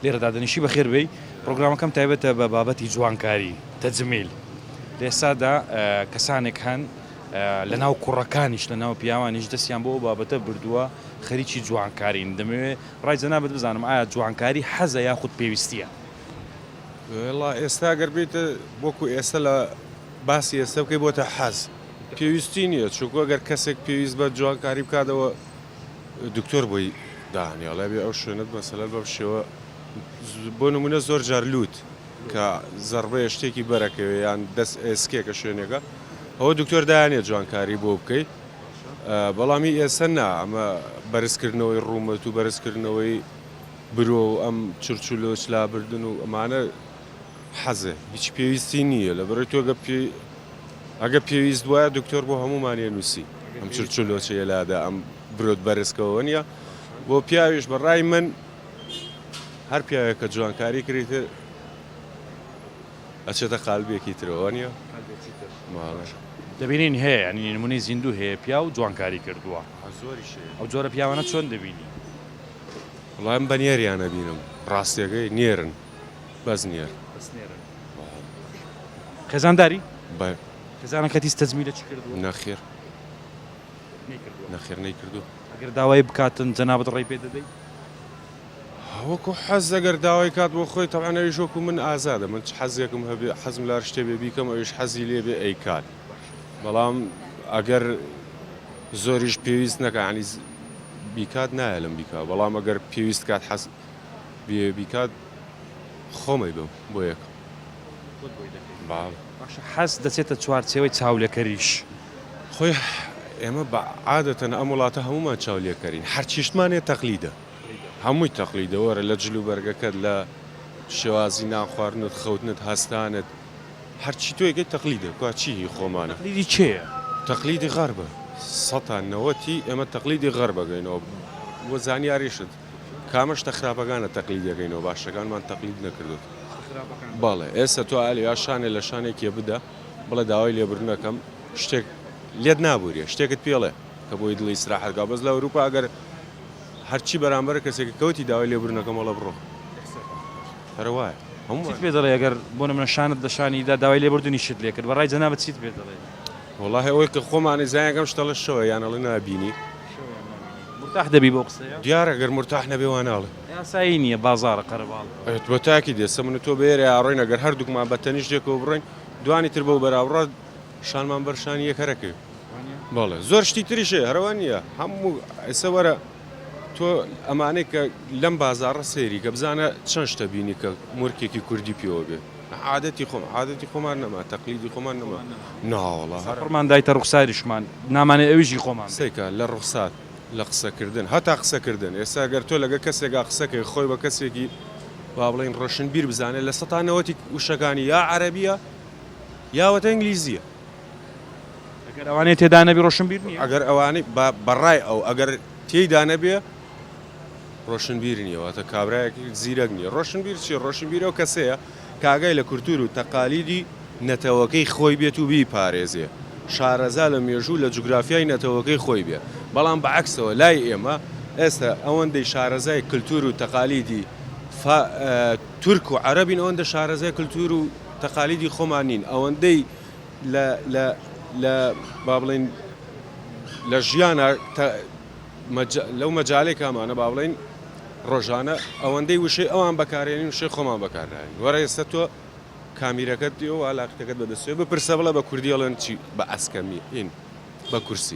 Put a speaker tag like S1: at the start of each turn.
S1: لێرەدا دەنیشی بەخێر بێی پرۆگرامەکەم تایبەتە بە بابەتی جوانکاری تەجمیل لێسادا کەسانێک هەن لە ناو کوڕەکانیش لە ناو پیاوانیش دەستیان بۆ بابەتە بردووە خەریکی جوانکارین دەمەوێت ڕای جەنابەت بزانم ئایا جوانکاری حەزە یاخود پێویستیە
S2: والله ئێستا گەر بێتە وەکو ئێستا لە باسی ئێستا بکەی بۆتە حەز پێویستی نییە چونکە گەر کەسێک پێویست بە جوانکاری بکاتەوە دکتۆر بۆی داهێڵێ بێ ئەو شوێنت مەسەلەن بەم شێوە بۆ نمونە زۆر جار لووت کە زەربەیە شتێکی بەرەکەوێ یان دەست ئێسکێکە شوێنێکە ئەوە دکتۆر دایانێت جوانکاری بۆ بکەیت بەڵامی ئێستا نا ئەمە بەرزکردنەوەی ڕوومەت و بەرزکردنەوەی برۆ و ئەم چرچلۆچ لابردن و ئەمانە حەزێ هیچ پێویستی نییە لە بەرەی تۆ ئەگە پێویست وایە دکتۆر بۆ هەمومانێ نووسی ئەم چرچلۆچەیە لادا ئەم برۆت بەرزکەوە نیە بۆ پیاویش بەڕای من هەر پیاوێک کە جوانکاری کردێتر ئەچێتە قالبێکی ترەوە نیە
S1: دەبینین هەیە ینی نمونەی زیندوو هەیە پیا و جوانکاری کردووە ئەو جۆرە پیاوانە چۆن دەبینی
S2: وڵام بە نێریانە بینم ڕاستیەکەی نێرن بەس نێر
S1: خێزانداری
S2: بە
S1: خێزانە کەتیس تەجمیلە چ کردووە
S2: نەخێر نەخێر نەیکردو
S1: ئەگەر داوای بکاتن جەنابەت ڕێی پێ دەدەیت
S2: وەکو حەز ئەگەر داوای کات بۆ خۆی تەوانەویش وەکو من ئازادە من حەزێکم هەبێ حەزم لار شتێ بێ بیکەم ئەویش حەزی لێ بێ ئەی کات بەڵام ئەگەر زۆریش پێویست نەکە عنی بیکات نایە لەم بیکا بەڵام ئەگەر پێویست کات حەز بێ بیکات خۆمەی بم بۆ یەک
S1: حەز دەچێتە چوارچێوەی چاولێکەریش
S2: خۆی ئێمە بە عادەتەن ئەم وڵاتە هەمومان چاولێکەرین هەرچیشتمانێ تەقلیدە هەمووی تەقلیدە وەرە لە جلو بەرگەکەت لە شێوازی ناخواردنت خەوتنت هەستانت هەرچی تۆ یەکەی تەقلیدە کا چی خۆمانە
S1: تەقلیدی چێە
S2: تەقلیدی غەربە سەتان نەوەتی ئێمە تەقلیدی غەربەگەینەوە بۆ زانیاریشت کامەشتە خراپەکانە تەقلیدەکەینەوە باشەکانمان تەقلید نەکردوت بەڵێ ئێستا تۆ ئالیا شانێ لە شانێکیە بدە بڵێ داوای لێبرنەکەم شتێک لێت نابووریە شتێکت پێڵێ کە بۆی دڵی ئیسراحەتگا بەس لە ئەوروپا ئەگەر هەرچی بەرامبەر کەسێکی کەوتی داوای لێبرنەکەم وەڵە بڕۆ هەرە وایە
S1: چیت پێ دەڵێ ئەگەر بۆ نمونە شانت لە شانیدا داوای لێبوردنی شت لێ کرد بەڕای جەنابەت چیت پێ دەڵێ
S2: وەڵاهی ئەوەی کە خۆمانی زانیەکەم شتە لە شەوە یانەڵی نابینی
S1: مرتاح دەبی بۆ قسەیە
S2: دیارە گەر مرتاح نەبێ واناڵێ
S1: یاسایی نییە بازاڕە قەرەباڵ
S2: بە تاکی دێسە من تۆ بێرە ئاڕۆین ئەگەر هەردووکمان بە تەنیشتێکەوە بڕۆین دوانی تر بەو بەراوڕە شانمان بەرشانی یەکەرەکەی بەڵێ زۆر شتی تریشێ هەرەوە نییە هەموو ئێستا وەرە تۆ ئەمانەی کە لەم بازاڕە سێری کە بزانە چەند شتە بینی کە مورکێکی کوردی پێوە بێ عادەتی خۆمان نەما تەقلیدی خۆمان نەما ناوەڵا
S1: هەرمان دایتە ڕوخساریشمان نامانێ ئەویژی خۆمان
S2: سێکە لە ڕوخسات لە قسەکردن هەتا قسەکردن ئێستا گەر تۆ لەگە کەسێکا قسەکەی خۆی بە کەسێکی با بڵێن ڕۆشنبیر بزانێت لە سەتانەوەتی وشەکانی یا عەرەبیە یاوەتە ئینگلیزیە
S1: ئەگەر ئەوانەیە تێدا نەبی ڕۆشنبیر نییە
S2: ئەگەر ئەوانەی بەڕای ئەو ئەگەر تێیدا نەبێ ڕۆشنبیر نییەوەتە کابراایەکی زیرەک نییە ڕۆشنبیر چی ڕۆشنبیر ئەو کەسەیە کاگای لە کولتور و تەقالیدی نەتەوەکەی خۆی بێت و بیپارێزێ شارەزا لە مێژوو لە جوگرافیای نەتەوەکەی خۆی بێ بەڵام بەعکسەوە لای ئێمە ئێستا ئەوەندەی شارەزای کولتور و تەقالیدی تورک و عەرەبین ئەوەندە شارەزای کولتور و تەقالیدی خۆمان نین ئەوەندەی لە با بڵێن لە ژیانە لەو مەجالێک ئەمانە با بڵێن ڕۆژانە ئەوەندەی وشەی ئەوان بەکارێنین وشەی خۆمان بەکارراین وەرە ئێستا تۆ کامیرەکەت دیەوە ئالاقەکەت بەدەستێ بپرسە بڵە بە کوردی ئەڵێن چی بە ئەسکەمی هین بە کورسی